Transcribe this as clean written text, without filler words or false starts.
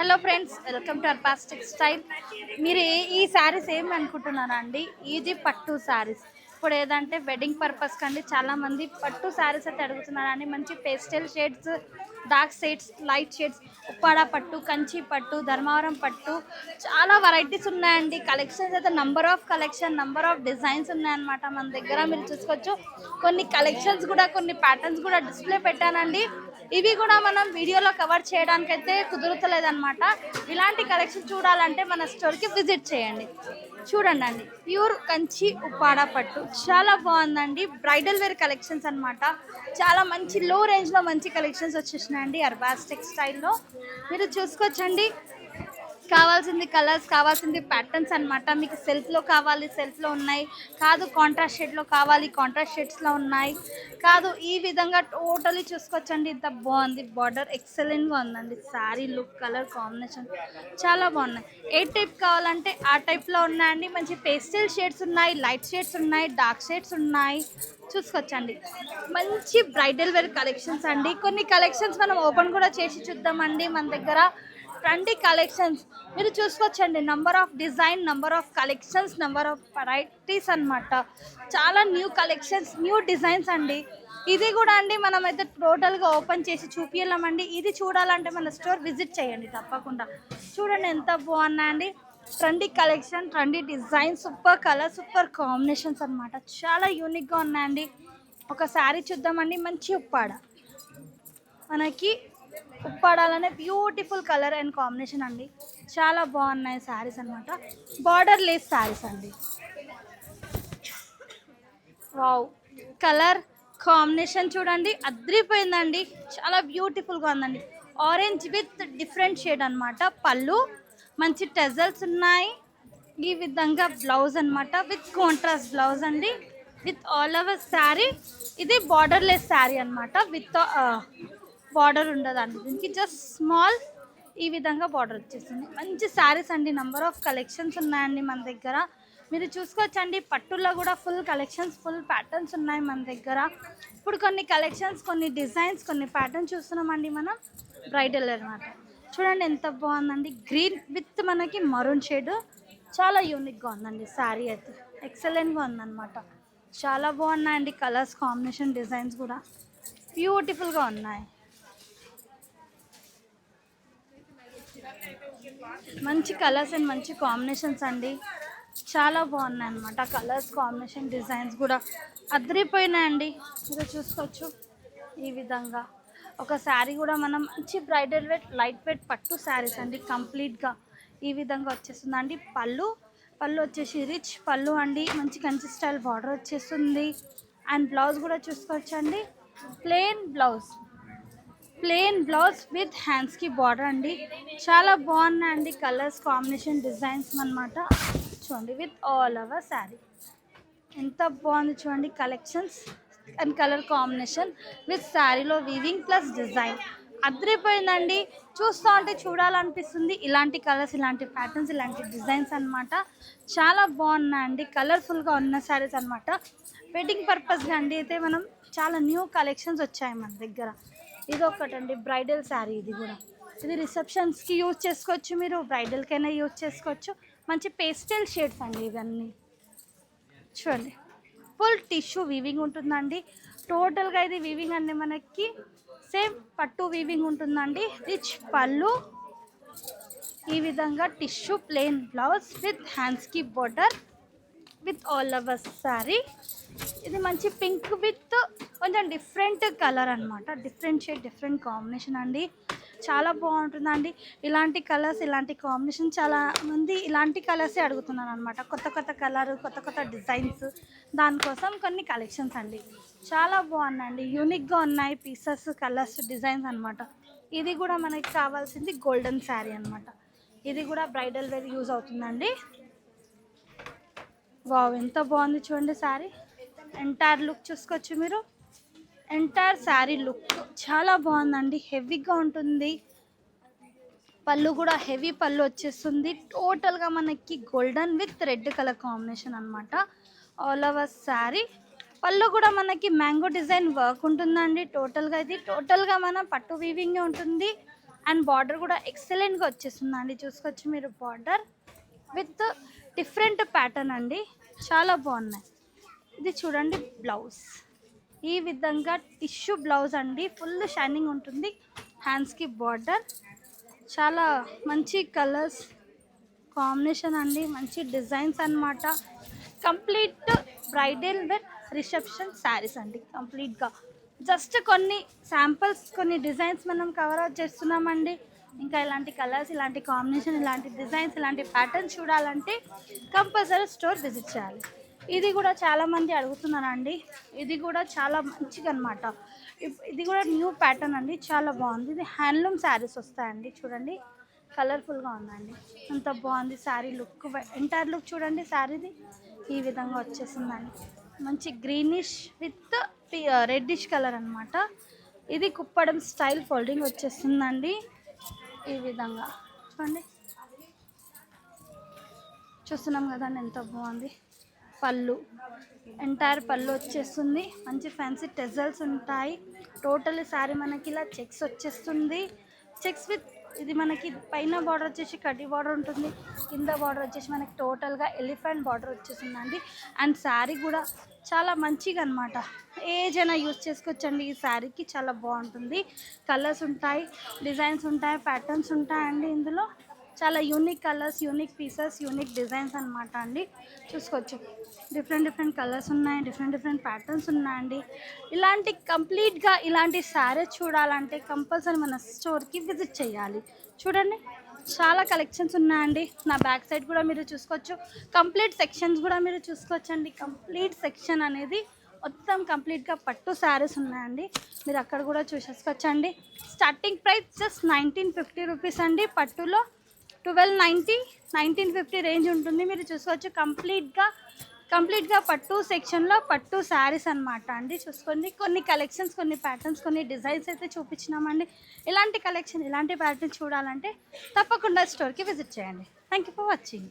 Hello friends, welcome to Arpas textile. మీరు ఈ శారీస్ ఏమి అనుకుంటున్నారా అండి? ఇది పట్టు శారీస్. ఇప్పుడు ఏదంటే వెడ్డింగ్ పర్పస్ కండి చాలామంది పట్టు శారీస్ అయితే అడుగుతున్నారండి. మంచి pastel shades, dark shades, light shades, Uppada పట్టు, కంచి పట్టు, ధర్మవరం పట్టు, చాలా వెరైటీస్ ఉన్నాయండి. కలెక్షన్స్ అయితే నంబర్ ఆఫ్ డిజైన్స్ ఉన్నాయన్నమాట మన దగ్గర. మీరు చూసుకోవచ్చు, కొన్ని కలెక్షన్స్ కూడా, కొన్ని ప్యాటర్న్స్ కూడా డిస్ప్లే పెట్టానండి. ఇవి కూడా మనం వీడియోలో కవర్ చేయడానికి అయితే కుదురుతలేదన్నమాట. ఇలాంటి కలెక్షన్ చూడాలంటే మన స్టోర్కి విజిట్ చేయండి. చూడండి అండి, ప్యూర్ కంచి ఉప్పాడ పట్టు చాలా బాగుందండి. బ్రైడల్ వేర్ కలెక్షన్స్ అన్నమాట. చాలా మంచి లో రేంజ్లో మంచి కలెక్షన్స్ వచ్చేసినాయండి అర్బాస్ టెక్స్టైల్లో. మీరు చూసుకోవచ్చండి. కావాల్సింది కలర్స్, కావాల్సింది ప్యాటర్న్స్ అన్నమాట. మీకు సెల్ఫ్లో కావాలి, సెల్ఫ్లో ఉన్నాయి. కాదు కాంట్రాస్ట్ షేడ్లో కావాలి, కాంట్రాస్ట్ షేడ్స్లో ఉన్నాయి. కాదు ఈ విధంగా టోటలీ చూసుకోవచ్చండి. ఇంత బాగుంది. బార్డర్ ఎక్సలెంట్గా ఉందండి. శారీ లుక్, కలర్ కాంబినేషన్ చాలా బాగున్నాయి. ఏ టైప్ కావాలంటే ఆ టైప్లో ఉన్నాయండి. మంచి పేస్టల్ షేడ్స్ ఉన్నాయి, లైట్ షేడ్స్ ఉన్నాయి, డార్క్ షేడ్స్ ఉన్నాయి. చూసుకోవచ్చండి. మంచి బ్రైడల్ వేర్ కలెక్షన్స్ అండి. కొన్ని కలెక్షన్స్ మనం ఓపెన్ కూడా చేసి చూద్దామండి. మన దగ్గర ట్రెండీ కలెక్షన్స్ మీరు చూసుకోవచ్చండి. Number of design, number of collections, number of varieties అన్నమాట. చాలా న్యూ కలెక్షన్స్, న్యూ డిజైన్స్ అండి. ఇది కూడా అండి మనమైతే టోటల్గా ఓపెన్ చేసి చూపించలేమండి. ఇది చూడాలంటే మన స్టోర్ విజిట్ చేయండి తప్పకుండా. చూడండి ఎంత బాగున్నాయండి. Trendy collection, trendy design, super colour, super combinations అన్నమాట. చాలా యూనిక్గా ఉన్నాయండి. ఒక శారీ చూద్దామండి. మంచి ఉప్పాడ, మనకి ఉప్పాడాలనే బ్యూటిఫుల్ కలర్ అండ్ కాంబినేషన్ అండి. చాలా బాగున్నాయి శారీస్ అనమాట. బార్డర్ లేస్ శారీస్ అండి. వావ్, కలర్ కాంబినేషన్ చూడండి, అద్రిపోయిందండి. చాలా బ్యూటిఫుల్గా ఉందండి. ఆరెంజ్ విత్ డిఫరెంట్ షేడ్ అనమాట. పళ్ళు మంచి టెజల్స్ ఉన్నాయి. ఈ విధంగా బ్లౌజ్ అనమాట, విత్ కాంట్రాస్ట్ బ్లౌజ్ అండి. With all over sari. ఇది బార్డర్ లెస్ శారీ అనమాట. విత్ బార్డర్ ఉండదండి దీనికి, జస్ట్ స్మాల్ ఈ విధంగా బార్డర్ వచ్చేసింది. మంచి శారీస్ అండి. నంబర్ ఆఫ్ కలెక్షన్స్ ఉన్నాయండి మన దగ్గర. మీరు చూసుకోవచ్చండి. పట్టుల్లో కూడా ఫుల్ కలెక్షన్స్, ఫుల్ ప్యాటర్న్స్ ఉన్నాయి మన దగ్గర. ఇప్పుడు కొన్ని కలెక్షన్స్, కొన్ని డిజైన్స్, కొన్ని ప్యాటర్న్స్ చూస్తున్నామండి మనం. బ్రైడల్ అనమాట. చూడండి ఎంత బాగుందండి. గ్రీన్ విత్ మనకి మరూన్ షేడ్. చాలా యూనిక్గా ఉందండి శారీ అయితే. ఎక్సలెంట్గా ఉందన్నమాట. చాలా బాగున్నాయండి. కలర్స్ కాంబినేషన్, డిజైన్స్ కూడా బ్యూటిఫుల్గా ఉన్నాయి. మంచి కలర్స్ అండ్ మంచి కాంబినేషన్స్ అండి. చాలా బాగున్నాయి అన్నమాట. కలర్స్ కాంబినేషన్, డిజైన్స్ కూడా అదిరిపోయినాయండి. మీరు చూసుకోవచ్చు. ఈ విధంగా ఒక శారీ కూడా మనం మంచి బ్రైడల్ వెయిట్, లైట్ వెయిట్ పట్టు శారీస్ అండి. కంప్లీట్గా ఈ విధంగా వచ్చేస్తుందండి. పళ్ళు వచ్చేసి రిచ్ పళ్ళు అండి. మంచి కంచి స్టైల్ బార్డర్ వచ్చేస్తుంది. అండ్ బ్లౌజ్ కూడా చూసుకోవచ్చండి. ప్లెయిన్ బ్లౌజ్ విత్ హ్యాండ్స్కి బార్డర్ అండి. చాలా బాగున్నాయండి. కలర్స్ కాంబినేషన్, డిజైన్స్ అన్నమాట. చూడండి, విత్ ఆల్ ఓవర్ శారీ ఎంత బాగుంది చూడండి. Collections and colour combination with శారీలో వీవింగ్ ప్లస్ డిజైన్ అదిరిపోయిందండి. చూస్తూ ఉంటే చూడాలనిపిస్తుంది. ఇలాంటి కలర్స్, ఇలాంటి ప్యాటర్న్స్, ఇలాంటి డిజైన్స్ అన్నమాట. చాలా బాగున్నాయండి. కలర్ఫుల్గా ఉన్న శారీస్ అన్నమాట. వెడ్డింగ్ పర్పస్గా అండి అయితే మనం చాలా న్యూ కలెక్షన్స్ వచ్చాయి మన దగ్గర. ఇది ఒకటండి బ్రైడల్ శారీ. ఇది రిసెప్షన్స్కి యూజ్ చేసుకోవచ్చు, మీరు బ్రైడల్కైనా యూజ్ చేసుకోవచ్చు. మంచి పేస్టల్ షేడ్స్ అండి ఇవన్నీ. చూడండి, ఫుల్ టిష్యూ వీవింగ్ ఉంటుందండి. టోటల్గా ఇది వీవింగ్ అండి. మనకి సేమ్ పట్టు వీవింగ్ ఉంటుందండి. రిచ్ పళ్ళు, ఈ విధంగా టిష్యూ, ప్లెయిన్ బ్లౌజ్ విత్ హ్యాండ్స్కి border, with all over sari. ఇది మంచి పింక్ విత్ కొంచెం డిఫరెంట్ కలర్ అనమాట. డిఫరెంట్ షేడ్, డిఫరెంట్ కాంబినేషన్ అండి. చాలా బాగుంటుందండి. ఇలాంటి కలర్స్, ఇలాంటి కాంబినేషన్ చాలా మంది ఇలాంటి కలర్సే అడుగుతున్నారు అనమాట. కొత్త కొత్త కలర్, కొత్త కొత్త డిజైన్స్, దానికోసం కొన్ని కలెక్షన్స్ అండి. చాలా బాగున్నాయండి. యూనిక్గా ఉన్నాయి పీసెస్, కలర్స్, డిజైన్స్ అనమాట. ఇది కూడా మనకి కావాల్సింది గోల్డెన్ శారీ అనమాట. ఇది కూడా బ్రైడల్ వేర్ యూజ్ అవుతుందండి. వావ్, ఎంత బాగుంది చూడండి శారీ. ఎంటైర్ లుక్ చూసుకోవచ్చు మీరు. ఎంటైర్ శారీ లుక్ చాలా బాగుందండి. హెవీగా ఉంటుంది. పళ్ళు కూడా హెవీ పళ్ళు వచ్చేస్తుంది. టోటల్గా మనకి golden with red colour combination అనమాట. All over sari. పళ్ళు కూడా మనకి మ్యాంగో డిజైన్ వర్క్ ఉంటుందండి. టోటల్గా ఇది టోటల్గా మన పట్టు వీవింగ్ ఉంటుంది. అండ్ బార్డర్ కూడా ఎక్సలెంట్గా వచ్చేస్తుందండి. చూసుకోవచ్చు మీరు బార్డర్ విత్ డిఫరెంట్ ప్యాటర్న్ అండి, చాలా బాగున్నాయి. ఇది చూడండి బ్లౌజ్, ఈ విధంగా టిష్యూ బ్లౌజ్ అండి, ఫుల్ షైనింగ్ ఉంటుంది. హ్యాండ్స్కి బార్డర్, చాలా మంచి కలర్స్ కాంబినేషన్ అండి, మంచి డిజైన్స్ అన్నమాట. Complete bridal with reception saris అండి. కంప్లీట్గా జస్ట్ కొన్ని శాంపిల్స్, కొన్ని డిజైన్స్ మనం కవర్ అవుట్ చేస్తున్నామండి. ఇంకా ఇలాంటి కలర్స్, ఇలాంటి కాంబినేషన్, ఇలాంటి డిజైన్స్, ఇలాంటి ప్యాటర్న్స్ చూడాలంటే కంపల్సరీ స్టోర్ విజిట్ చేయాలి. ఇది కూడా చాలామంది అడుగుతున్నారండి. ఇది కూడా చాలా మంచిగా అనమాట. ఇది కూడా న్యూ ప్యాటర్న్ అండి, చాలా బాగుంది. ఇది హ్యాండ్లూమ్ శారీస్ వస్తాయండి. చూడండి కలర్ఫుల్గా ఉందండి, అంత బాగుంది శారీ లుక్. ఎంటైర్ లుక్ చూడండి శారీది ఈ విధంగా వచ్చేసిందండి. మంచి గ్రీనిష్ విత్ రెడ్డిష్ కలర్ అనమాట. ఇది కుప్పడం స్టైల్ ఫోల్డింగ్ వచ్చేస్తుందండి ఈ విధంగా. చూడండి, చూస్తున్నాం కదండి ఎంత బాగుంది. పళ్ళు, ఎంటైర్ పళ్ళు వచ్చేస్తుంది. మంచి ఫ్యాన్సీ టెజల్స్ ఉంటాయి. టోటల్ శారీ మనకి ఇలా చెక్స్ వచ్చేస్తుంది. చెక్స్ విత్ ఇది మనకి పైన బార్డర్ వచ్చేసి కడ్డీ బార్డర్ ఉంటుంది, కింద బార్డర్ వచ్చేసి మనకి టోటల్గా ఎలిఫెంట్ బార్డర్ వచ్చేసిందండి. అండ్ శారీ కూడా చాలా మంచిగా అనమాట, ఏజ్ అయినా యూజ్ చేసుకోవచ్చండి. ఈ శారీకి చాలా బాగుంటుంది. కలర్స్ ఉంటాయి, డిజైన్స్ ఉంటాయి, ప్యాటర్న్స్ ఉంటాయండి. ఇందులో చాలా unique colours, unique pieces, unique designs అనమాట అండి. చూసుకోవచ్చు డిఫరెంట్ కలర్స్ ఉన్నాయి, డిఫరెంట్ ప్యాటర్న్స్ ఉన్నాయండి. ఇలాంటి కంప్లీట్గా ఇలాంటి శారీస్ చూడాలంటే కంపల్సరీ మన స్టోర్కి విజిట్ చేయాలి. చూడండి చాలా కలెక్షన్స్ ఉన్నాయండి. నా బ్యాక్ సైడ్ కూడా మీరు చూసుకోవచ్చు. కంప్లీట్ సెక్షన్స్ కూడా మీరు చూసుకోవచ్చు అండి. కంప్లీట్ సెక్షన్ అనేది మొత్తం కంప్లీట్గా పట్టు శారీస్ ఉన్నాయండి. మీరు అక్కడ కూడా చూసేసుకోవచ్చండి. స్టార్టింగ్ ప్రైస్ జస్ట్ 1950 రూపీస్ అండి. పట్టులో 1290, 1950 రేంజ్ ఉంటుంది. మీరు చూసుకోవచ్చు కంప్లీట్గా పట్టు సెక్షన్లో పట్టు శారీస్ అనమాట అండి. చూసుకోండి కొన్ని కలెక్షన్స్, కొన్ని ప్యాటర్న్స్, కొన్ని డిజైన్స్ అయితే చూపించినామండి. ఇలాంటి కలెక్షన్, ఇలాంటి ప్యాటర్న్ చూడాలంటే తప్పకుండా స్టోర్కి విజిట్ చేయండి. Thank you for watching.